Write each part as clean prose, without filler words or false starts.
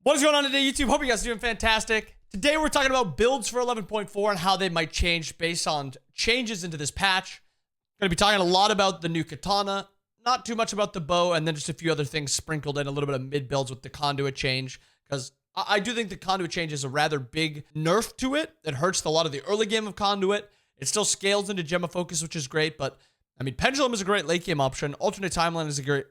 What is going on today, YouTube? Hope you guys are doing fantastic. Today we're talking about builds for 11.4 and how they might change based on changes into this patch. Going to be talking a lot about the new katana, not too much about the bow, and then just a few other things sprinkled in, a little bit of mid builds with the conduit change, because I do think the conduit change is a rather big nerf to it. It hurts a lot of the early game of conduit. It still scales into gem of focus, which is great, but I mean, pendulum is a great late game option. Alternate timeline is a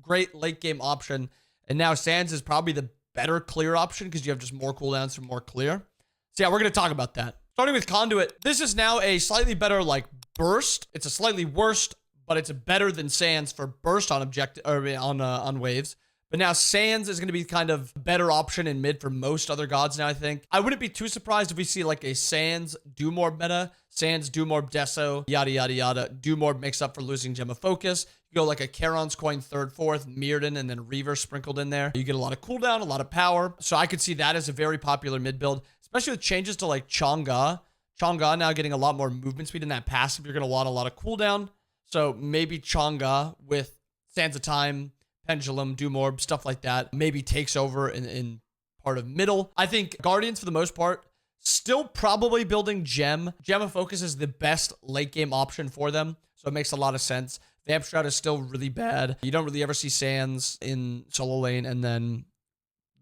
great late game option. And now Sands is probably the better clear option because you have just more cooldowns for more clear. So yeah, we're going to talk about that. Starting with Conduit, this is now a slightly better like burst. It's a slightly worse, but it's better than Sands for burst on objective or on waves. But now Sands is going to be kind of better option in mid for most other gods now, I think. I wouldn't be too surprised if we see like a Sands do more meta, Sands do more Deso, yada, yada, yada, do more mix up for losing Gem of Focus. You go like a Charon's Coin 3rd, 4th, Mirrodin, and then Reaver sprinkled in there. You get a lot of cooldown, a lot of power. So I could see that as a very popular mid build, especially with changes to like Chang'e. Chang'e now getting a lot more movement speed in that passive. You're going to want a lot of cooldown. So maybe Chang'e with Sands of Time, Pendulum, do more, stuff like that. Maybe takes over in part of middle. I think Guardians, for the most part, still probably building Gem. Gem of Focus is the best late game option for them. So it makes a lot of sense. Vamp Shroud is still really bad. You don't really ever see Sands in solo lane. And then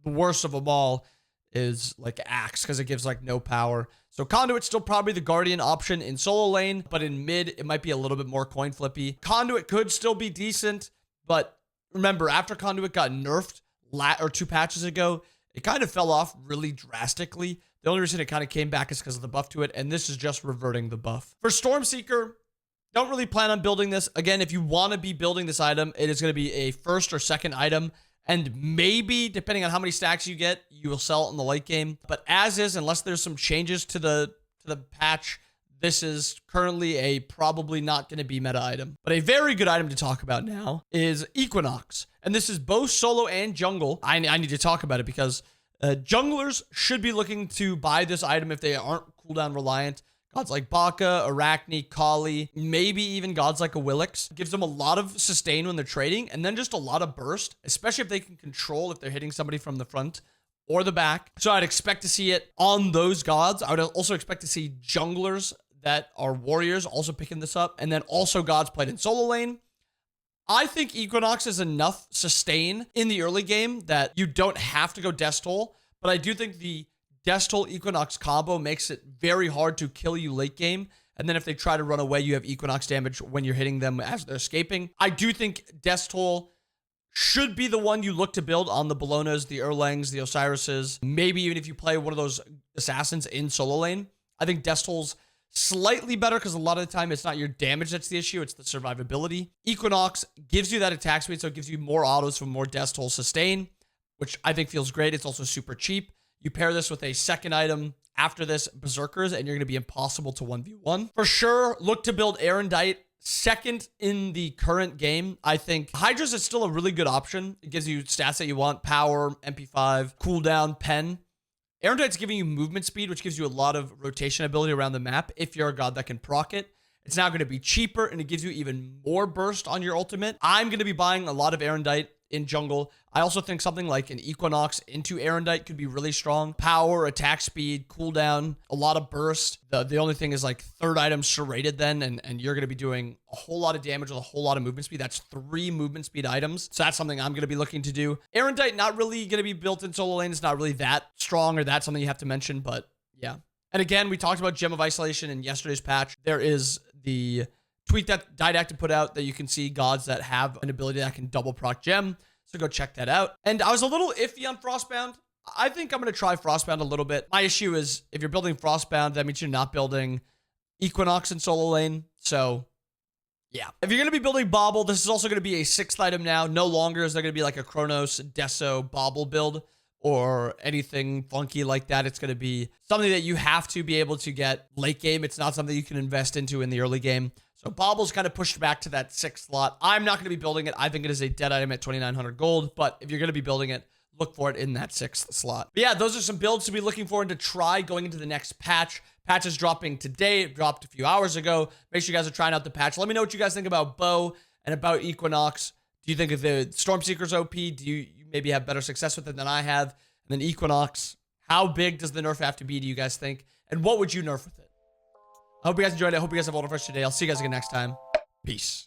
the worst of them all is like Axe because it gives like no power. So Conduit's still probably the Guardian option in solo lane. But in mid, it might be a little bit more coin flippy. Conduit could still be decent. But remember, after Conduit got nerfed 2 patches ago, it kind of fell off really drastically. The only reason it kind of came back is because of the buff to it. And this is just reverting the buff. For Stormseeker, don't really plan on building this. Again, if you want to be building this item, it is going to be a first or second item. And maybe, depending on how many stacks you get, you will sell it in the late game. But as is, unless there's some changes to the patch, this is currently a probably not going to be meta item. But a very good item to talk about now is Equinox. And this is both solo and jungle. I need to talk about it because junglers should be looking to buy this item if they aren't cooldown reliant. Gods like Baka, Arachne, Kali, maybe even gods like a Willix. Gives them a lot of sustain when they're trading, and then just a lot of burst, especially if they can control if they're hitting somebody from the front or the back. So I'd expect to see it on those gods. I would also expect to see junglers that are warriors also picking this up, and then also gods played in solo lane. I think Equinox is enough sustain in the early game that you don't have to go Destol, but I do think the Destol Equinox combo makes it very hard to kill you late game. And then if they try to run away, you have Equinox damage when you're hitting them as they're escaping. I do think Destol should be the one you look to build on the Bellonas, the Erlangs, the Osirises. Maybe even if you play one of those assassins in solo lane. I think Destol's slightly better because a lot of the time it's not your damage that's the issue, it's the survivability. Equinox gives you that attack speed, so it gives you more autos from more Destol sustain, which I think feels great. It's also super cheap. You pair this with a second item after this, Berserkers, and you're going to be impossible to 1v1. For sure, look to build Erendite second in the current game. I think Hydra's is still a really good option. It gives you stats that you want, power, MP5, cooldown, pen. Erendite's giving you movement speed, which gives you a lot of rotation ability around the map if you're a god that can proc it. It's now going to be cheaper, and it gives you even more burst on your ultimate. I'm going to be buying a lot of Erendite in jungle. I also think something like an Equinox into Erendite could be really strong. Power, attack speed, cooldown, a lot of burst. The only thing is like third item serrated then, and you're going to be doing a whole lot of damage with a whole lot of movement speed. That's 3 movement speed items. So that's something I'm going to be looking to do. Erendite, not really going to be built in solo lane. It's not really that strong, or that's something you have to mention, but yeah. And again, we talked about Gem of Isolation in yesterday's patch. There is the tweet that Didactic put out that you can see gods that have an ability that can double proc gem. So go check that out. And I was a little iffy on Frostbound. I think I'm going to try Frostbound a little bit. My issue is if you're building Frostbound, that means you're not building Equinox in solo lane. So yeah. If you're going to be building Bobble, this is also going to be a 6th item now. No longer is there going to be like a Chronos, Deso, Bobble build or anything funky like that. It's going to be something that you have to be able to get late game. It's not something you can invest into in the early game. So Bobble's kind of pushed back to that 6th slot. I'm not going to be building it. I think it is a dead item at 2,900 gold. But if you're going to be building it, look for it in that 6th slot. But yeah, those are some builds to be looking forward to try going into the next patch. Patch is dropping today. It dropped a few hours ago. Make sure you guys are trying out the patch. Let me know what you guys think about Bow and about Equinox. Do you think of the Stormseeker's OP? Do you maybe have better success with it than I have. And then Equinox, how big does the nerf have to be, do you guys think? And what would you nerf with it? I hope you guys enjoyed it. I hope you guys have all the fresh today. I'll see you guys again next time. Peace.